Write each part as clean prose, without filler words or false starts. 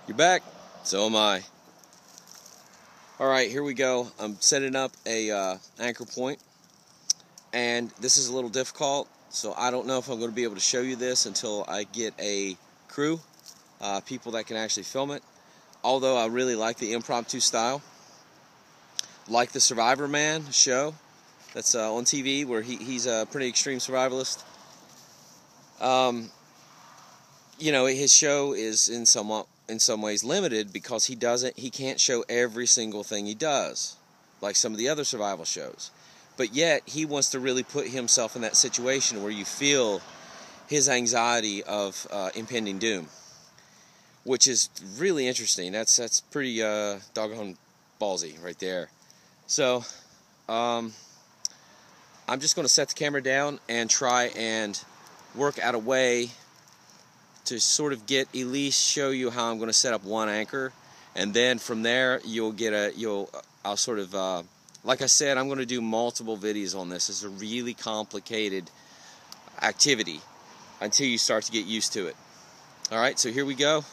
You're back? So am I. Alright, here we go. I'm setting up a anchor point, and this is a little difficult, so I don't know if I'm going to be able to show you this until I get a crew, people that can actually film it. Although I really like the impromptu style, like the Survivor Man show that's on TV, where he's a pretty extreme survivalist. You know, his show is in some ways limited because he can't show every single thing he does, like some of the other survival shows. But yet he wants to really put himself in that situation where you feel his anxiety of impending doom, which is really interesting. That's pretty doggone ballsy right there. So I'm just going to set the camera down and try and work out a way to sort of at least show you how I'm going to set up one anchor, and then from there I'll sort of like I said, I'm going to do multiple videos on this. It's a really complicated activity until you start to get used to it. Alright, so here we go.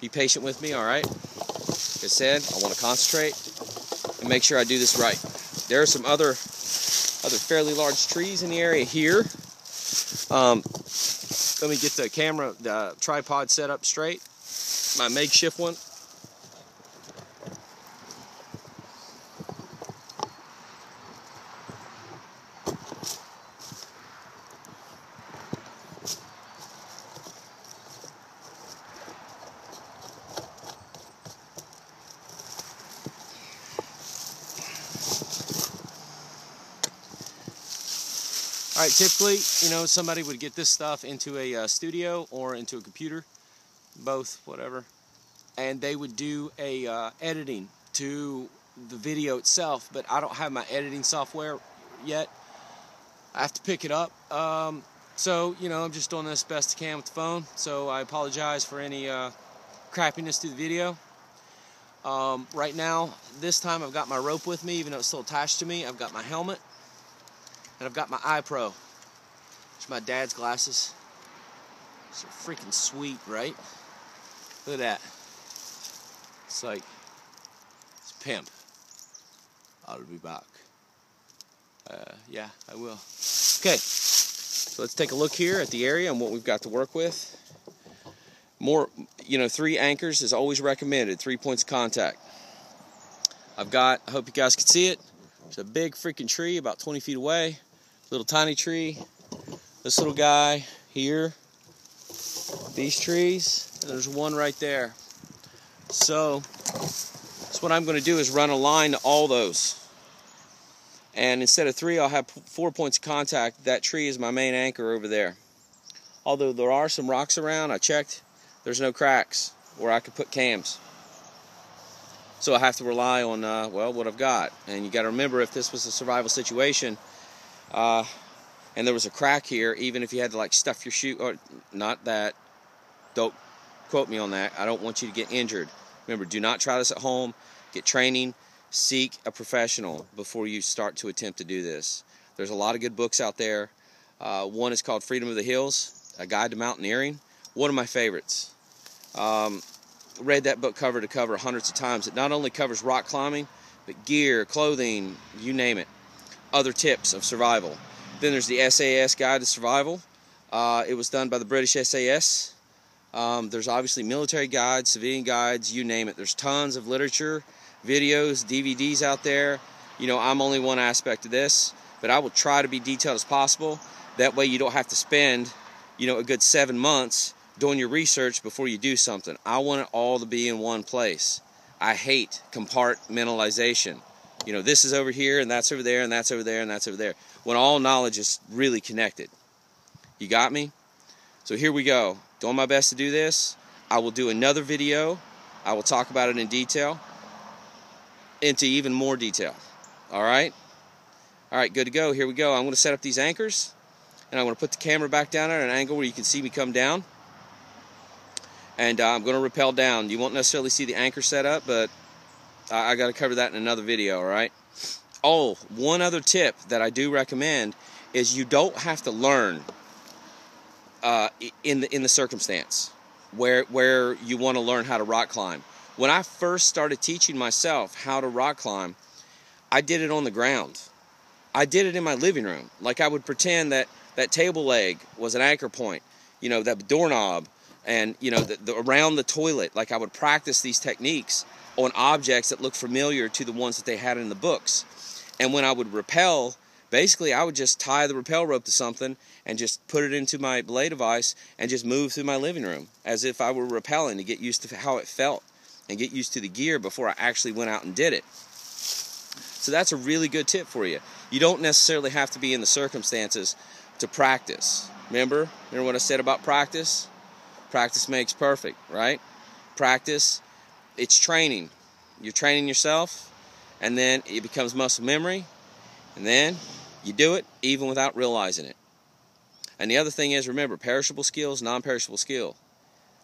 Be patient with me, alright? Like I said, I want to concentrate and make sure I do this right. There are some other fairly large trees in the area here. Let me get the camera, the tripod set up straight. My makeshift one. All right, typically, you know, somebody would get this stuff into a studio or into a computer, both, whatever, and they would do a editing to the video itself, but I don't have my editing software yet. I have to pick it up. So, you know, I'm just doing this best I can with the phone, so I apologize for any crappiness to the video. Right now, this time I've got my rope with me, even though it's still attached to me. I've got my helmet. And I've got my iPro. It's my dad's glasses. It's freaking sweet, right? Look at that. It's like, it's pimp. I'll be back. Yeah, I will. Okay, so let's take a look here at the area and what we've got to work with. More, you know, 3 anchors is always recommended. 3 points of contact. I hope you guys can see it. There's a big freaking tree about 20 feet away. Little tiny tree. This little guy here. These trees. And there's one right there. So what I'm going to do is run a line to all those. And instead of 3, I'll have 4 points of contact. That tree is my main anchor over there. Although there are some rocks around, I checked. There's no cracks where I could put cams. So I have to rely on, well, what I've got. And you got to remember, if this was a survival situation, and there was a crack here, even if you had to like stuff your shoe, or not that, don't quote me on that. I don't want you to get injured. Remember, do not try this at home. Get training. Seek a professional before you start to attempt to do this. There's a lot of good books out there. One is called Freedom of the Hills, A Guide to Mountaineering. One of my favorites. Read that book cover to cover hundreds of times. It not only covers rock climbing, but gear, clothing, you name it. Other tips of survival. Then there's the SAS Guide to Survival. It was done by the British SAS. There's obviously military guides, civilian guides, you name it. There's tons of literature, videos, DVDs out there. You know, I'm only one aspect of this, but I will try to be detailed as possible. That way you don't have to spend, you know, a good 7 months doing your research before you do something. I want it all to be in one place. I hate compartmentalization. You know, this is over here, and that's over there, and that's over there, and that's over there. When all knowledge is really connected. You got me? So here we go. Doing my best to do this. I will do another video. I will talk about it in detail. Into even more detail. Alright? Alright, good to go. Here we go. I'm going to set up these anchors. And I'm going to put the camera back down at an angle where you can see me come down. And I'm going to rappel down. You won't necessarily see the anchor set up, but I got to cover that in another video, alright? Oh, one other tip that I do recommend is you don't have to learn in the circumstance. where you want to learn how to rock climb. When I first started teaching myself how to rock climb, I did it on the ground. I did it in my living room. Like, I would pretend that that table leg was an anchor point, you know, that doorknob, and, you know, around the toilet. Like, I would practice these techniques on objects that looked familiar to the ones that they had in the books. And when I would rappel, basically I would just tie the rappel rope to something and just put it into my belay device and just move through my living room as if I were rappelling, to get used to how it felt and get used to the gear before I actually went out and did it. So that's a really good tip for you. You don't necessarily have to be in the circumstances to practice. Remember what I said about practice? Practice makes perfect, right? Practice, it's training. You're training yourself, and then it becomes muscle memory, and then you do it even without realizing it. And the other thing is, remember, perishable skills, non-perishable skill.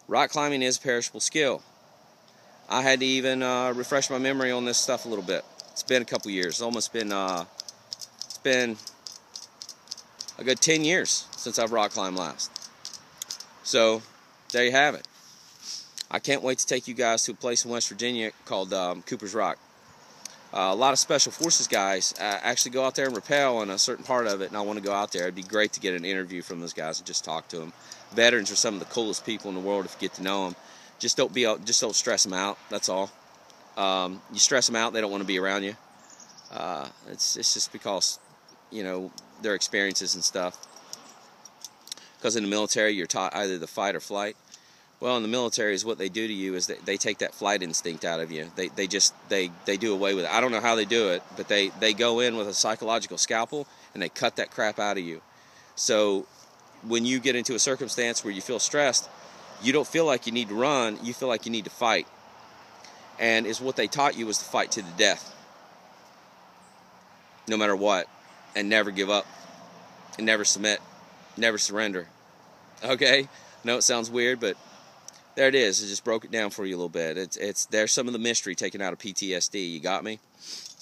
Rock climbing is a perishable skill. I had to even refresh my memory on this stuff a little bit. It's been a couple years. It's almost been, it's been a good 10 years since I've rock climbed last. So, there you have it. I can't wait to take you guys to a place in West Virginia called Cooper's Rock. A lot of Special Forces guys actually go out there and rappel on a certain part of it, and I want to go out there. It'd be great to get an interview from those guys and just talk to them. Veterans are some of the coolest people in the world if you get to know them. Just don't stress them out. That's all. You stress them out, they don't want to be around you. It's just because, you know, their experiences and stuff. Because in the military, you're taught either the fight or flight. Well, in the military, is what they do to you is they take that flight instinct out of you. They do away with it. I don't know how they do it, but they go in with a psychological scalpel and they cut that crap out of you. So when you get into a circumstance where you feel stressed, you don't feel like you need to run, you feel like you need to fight. And it's what they taught you was to fight to the death, no matter what, and never give up, and never submit, never surrender. Okay? I know it sounds weird, but there it is. I just broke it down for you a little bit. There's some of the mystery taken out of PTSD. You got me?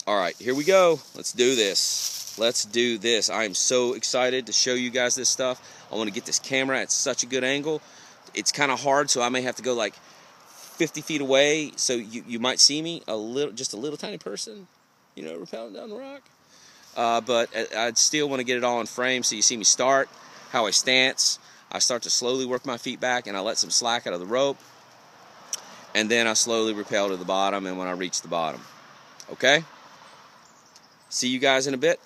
All right, here we go. Let's do this. Let's do this. I am so excited to show you guys this stuff. I want to get this camera at such a good angle. It's kind of hard, so I may have to go like 50 feet away, so you might see me just a little tiny person, you know, rappelling down the rock. But I'd still want to get it all in frame, so you see me start, how I stance. I start to slowly work my feet back, and I let some slack out of the rope, and then I slowly rappel to the bottom, and when I reach the bottom. Okay? See you guys in a bit.